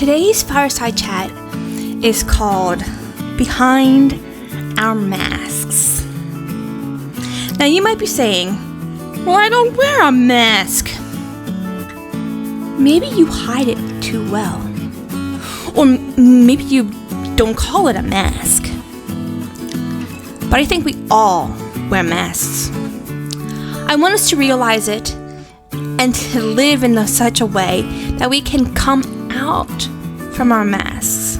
Today's fireside chat is called Behind Our Masks. Now you might be saying, well, I don't wear a mask. Maybe you hide it too well. Or maybe you don't call it a mask. But I think we all wear masks. I want us to realize it and to live in such a way that we can come out from our masks.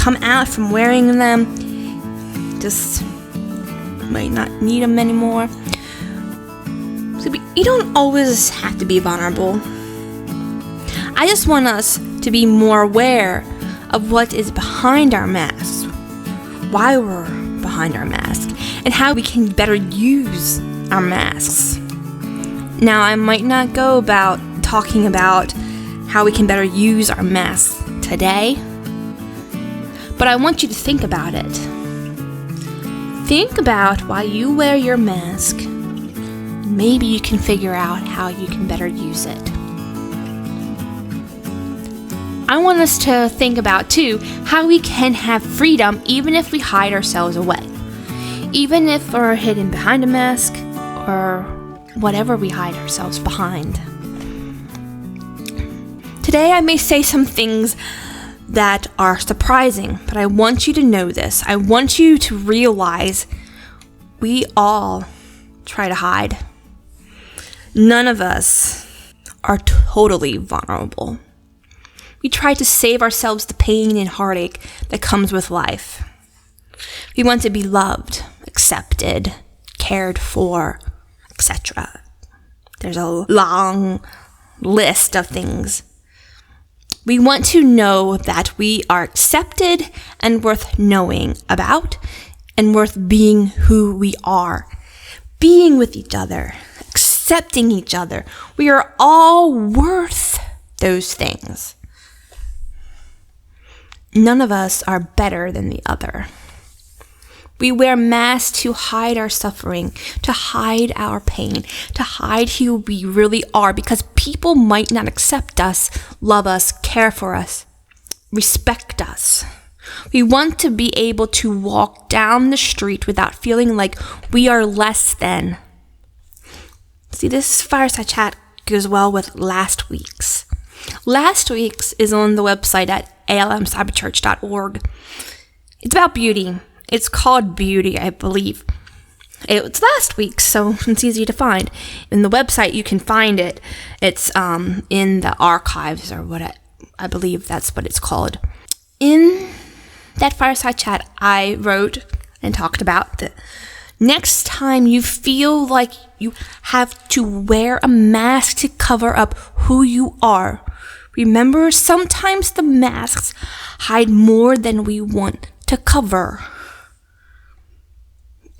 Come out from wearing them. Just might not need them anymore. So you don't always have to be vulnerable. I just want us to be more aware of what is behind our masks, why we're behind our mask, and how we can better use our masks. Now, I might not go about talking about how we can better use our masks today, but I want you to think about it. Think about why you wear your mask. Maybe you can figure out how you can better use it. I want us to think about, too, how we can have freedom even if we hide ourselves away. Even if we're hidden behind a mask or whatever we hide ourselves behind. Today I may say some things that are surprising, but I want you to know this. I want you to realize we all try to hide. None of us are totally vulnerable. We try to save ourselves the pain and heartache that comes with life. We want to be loved, accepted, cared for, etc. There's a long list of things. We want to know that we are accepted and worth knowing about and worth being who we are. Being with each other, accepting each other. We are all worth those things. None of us are better than the other. We wear masks to hide our suffering, to hide our pain, to hide who we really are, because people might not accept us, love us, care for us, respect us. We want to be able to walk down the street without feeling like we are less than. See, this fireside chat goes well with last week's. Last week's is on the website at almcyberchurch.org. It's about beauty. It's called Beauty, I believe. It's last week, so it's easy to find. In the website, you can find it. It's in the archives, or what I believe that's what it's called. In that fireside chat, I wrote and talked about the next time you feel like you have to wear a mask to cover up who you are. Remember, sometimes the masks hide more than we want to cover.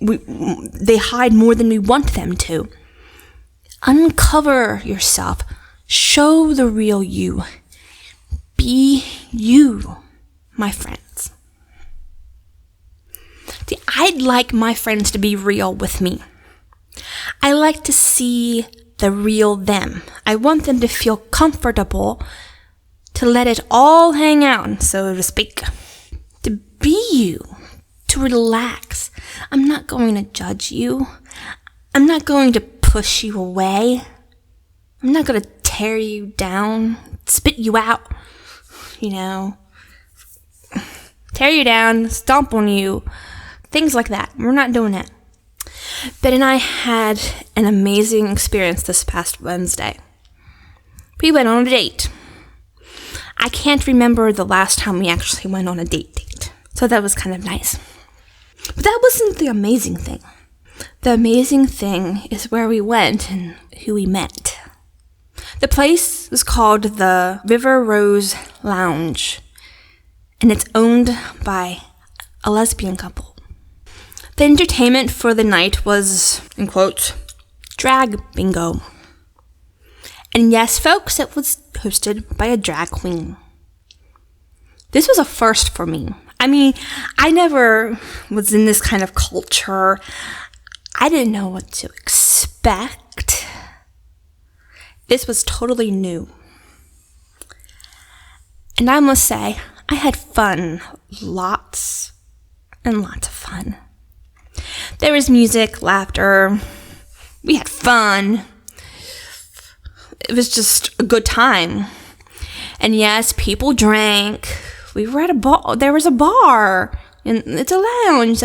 They hide more than we want them to. Uncover yourself. Show the real you. Be you, my friends. See, I'd like my friends to be real with me. I like to see the real them. I want them to feel comfortable, to let it all hang out, so to speak. To be you. To relax. I'm not going to judge you. I'm not going to push you away. I'm not going to tear you down, spit you out, tear you down, stomp on you, things like that. We're not doing it. Ben and I had an amazing experience this past Wednesday. We went on a date. I can't remember the last time we actually went on a date. So that was kind of nice. But that wasn't the amazing thing. The amazing thing is where we went and who we met. The place was called the River Rose Lounge, and it's owned by a lesbian couple. The entertainment for the night was, in quotes, drag bingo. And yes, folks, it was hosted by a drag queen. This was a first for me. I mean, I never was in this kind of culture. I didn't know what to expect. This was totally new. And I must say, I had fun. Lots and lots of fun. There was music, laughter. We had fun. It was just a good time. And yes, people drank. We were at a bar. There was a bar. And it's a lounge.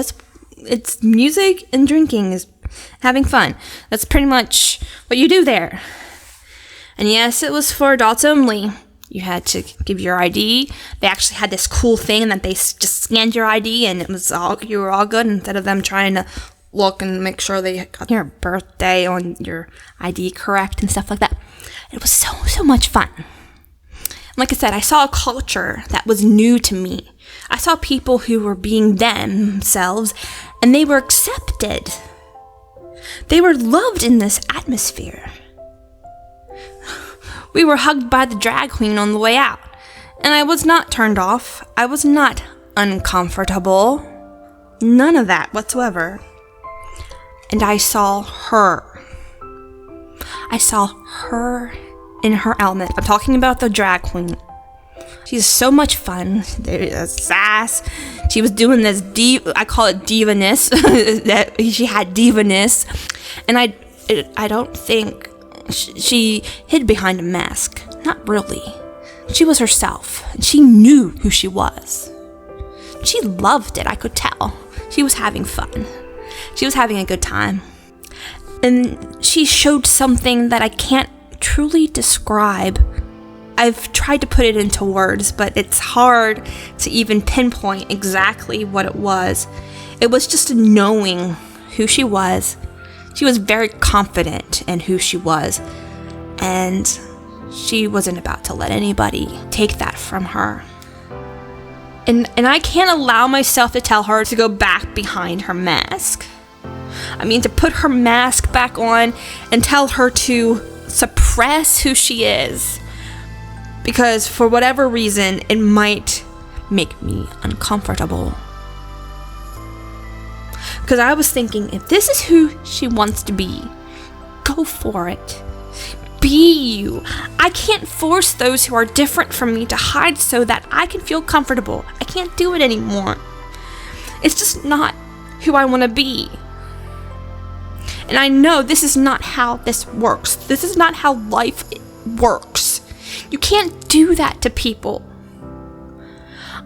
It's music and drinking is having fun. That's pretty much what you do there. And yes, it was for adults only. You had to give your ID. They actually had this cool thing that they just scanned your ID and you were all good, instead of them trying to look and make sure they got your birthday on your ID correct and stuff like that. It was so much fun. Like I said, I saw a culture that was new to me. I saw people who were being themselves, and they were accepted. They were loved in this atmosphere. We were hugged by the drag queen on the way out, and I was not turned off. I was not uncomfortable. None of that whatsoever. And I saw her. I saw her in her element. I'm talking about the drag queen. She's so much fun. There's sass. She was doing this I call it divaness. That she had divaness, and I don't think she hid behind a mask. Not really. She was herself, and she knew who she was. She loved it. I could tell. She was having fun. She was having a good time. And she showed something that I can't truly describe. I've tried to put it into words, but it's hard to even pinpoint exactly what it was. It was just knowing who she was. She was very confident in who she was, and she wasn't about to let anybody take that from her. And I can't allow myself to tell her to go back behind her mask. I mean, to put her mask back on and tell her to suppress who she is. Because for whatever reason, it might make me uncomfortable. Because I was thinking, if this is who she wants to be, go for it. Be you. I can't force those who are different from me to hide so that I can feel comfortable. I can't do it anymore. It's just not who I want to be. And I know this is not how this works. This is not how life works. You can't do that to people.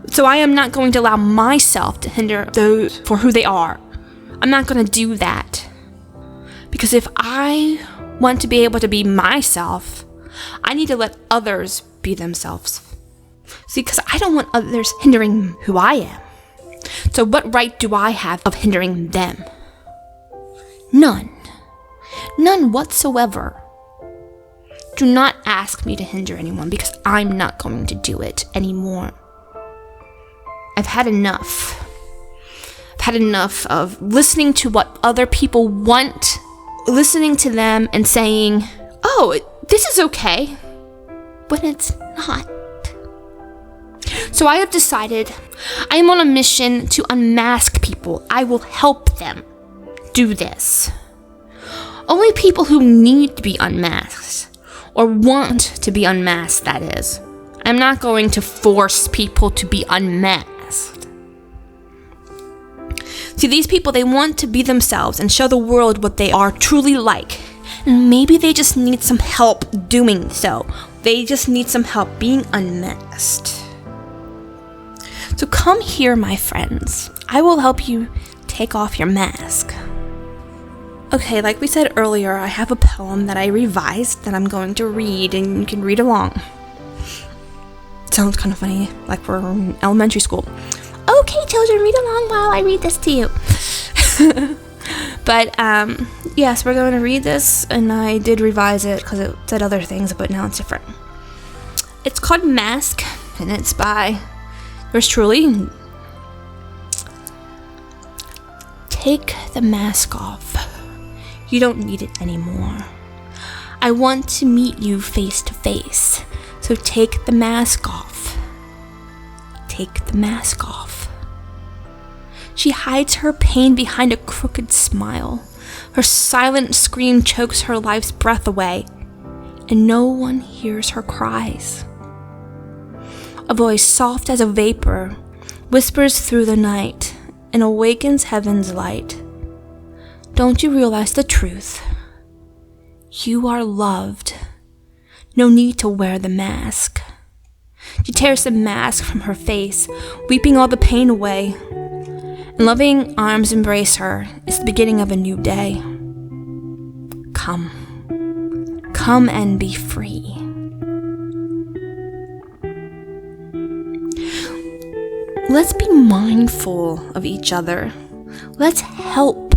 So I am not going to allow myself to hinder those for who they are. I'm not going to do that. Because if I want to be able to be myself, I need to let others be themselves. See, because I don't want others hindering who I am. So what right do I have of hindering them? None. None whatsoever. Do not ask me to hinder anyone, because I'm not going to do it anymore. I've had enough. I've had enough of listening to what other people want, listening to them and saying, oh, this is okay, when it's not. So I have decided I am on a mission to unmask people. I will help them do this. Only people who need to be unmasked, or want to be unmasked, that is. I'm not going to force people to be unmasked. See, these people, they want to be themselves and show the world what they are truly like. And maybe they just need some help doing so. They just need some help being unmasked. So come here, my friends. I will help you take off your mask. Okay, like we said earlier, I have a poem that I revised that I'm going to read, and you can read along. Sounds kind of funny, like we're in elementary school. Okay, children, read along while I read this to you. But, yes, we're going to read this, and I did revise it because it said other things, but now it's different. It's called Mask, and it's by yours truly. Take the mask off. You don't need it anymore. I want to meet you face to face, so take the mask off. Take the mask off. She hides her pain behind a crooked smile. Her silent scream chokes her life's breath away, and no one hears her cries. A voice soft as a vapor whispers through the night and awakens heaven's light. Don't you realize the truth? You are loved. No need to wear the mask. She tears the mask from her face, weeping all the pain away. And loving arms embrace her. It's the beginning of a new day. Come and be free. Let's be mindful of each other. Let's help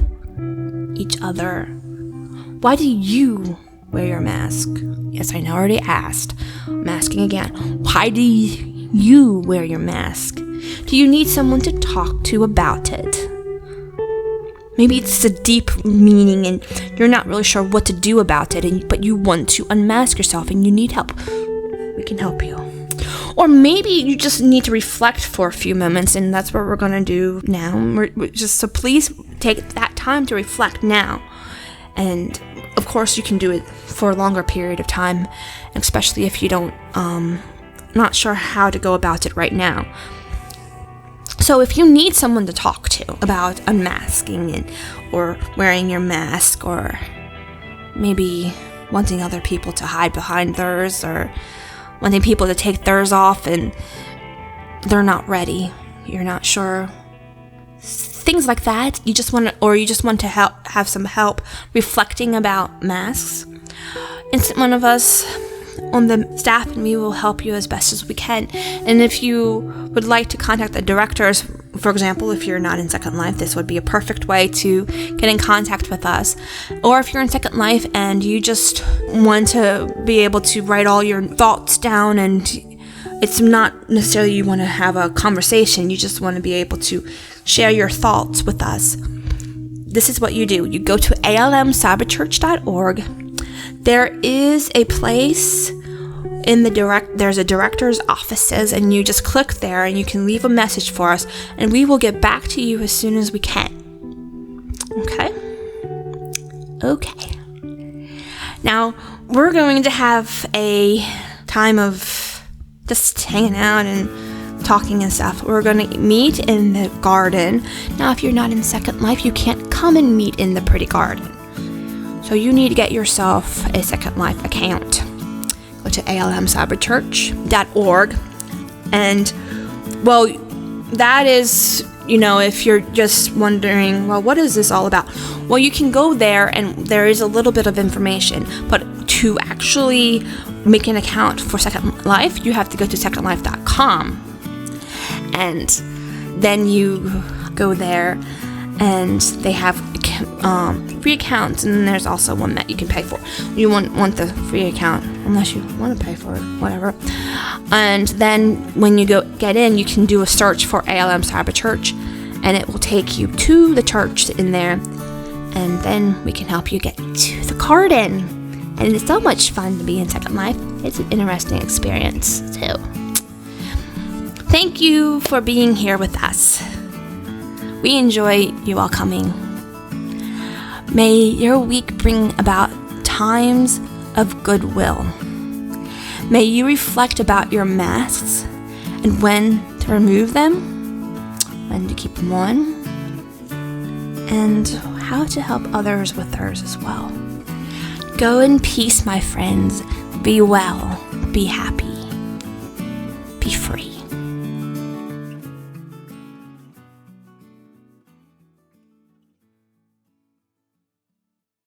each other. Why do you wear your mask? Yes, I know I already asked. I'm asking again. Why do you wear your mask? Do you need someone to talk to about it? Maybe it's a deep meaning and you're not really sure what to do about it, but you want to unmask yourself and you need help. We can help you. Or maybe you just need to reflect for a few moments, and that's what we're going to do now. So please take that time to reflect now. And of course you can do it for a longer period of time, especially if you don't, not sure how to go about it right now. So if you need someone to talk to about unmasking or wearing your mask, or maybe wanting other people to hide behind theirs, or wanting people to take theirs off and they're not ready, you're not sure, things like that, you just want to have some help reflecting about masks, one of us on the staff and we will help you as best as we can. And if you would like to contact the directors, for example, if you're not in Second Life, this would be a perfect way to get in contact with us. Or if you're in Second Life and you just want to be able to write all your thoughts down, and it's not necessarily you want to have a conversation, you just want to be able to share your thoughts with us, this is what you do. You go to almcyberchurch.org. There is a place in there's a director's offices, and you just click there and you can leave a message for us and we will get back to you as soon as we can. Okay. Now we're going to have a time of just hanging out and talking and stuff. We're going to meet in the garden. Now if you're not in Second Life, you can't come and meet in the pretty garden. So you need to get yourself a Second Life account. Go to almcyberchurch.org. And, well, that is, if you're just wondering, well, what is this all about? Well, you can go there and there is a little bit of information. But to actually make an account for Second Life, you have to go to secondlife.com. And then you go there and they have free accounts, and then there's also one that you can pay for. You want the free account unless you want to pay for it, whatever. And then when you get in, you can do a search for ALM Cyber Church, and it will take you to the church in there, and then we can help you get to the garden. And it's so much fun to be in Second Life. It's an interesting experience too. Thank you for being here with us. We enjoy you all coming. May your week bring about times of goodwill. May you reflect about your masks and when to remove them, when to keep them on, and how to help others with theirs as well. Go in peace, my friends. Be well, be happy, be free.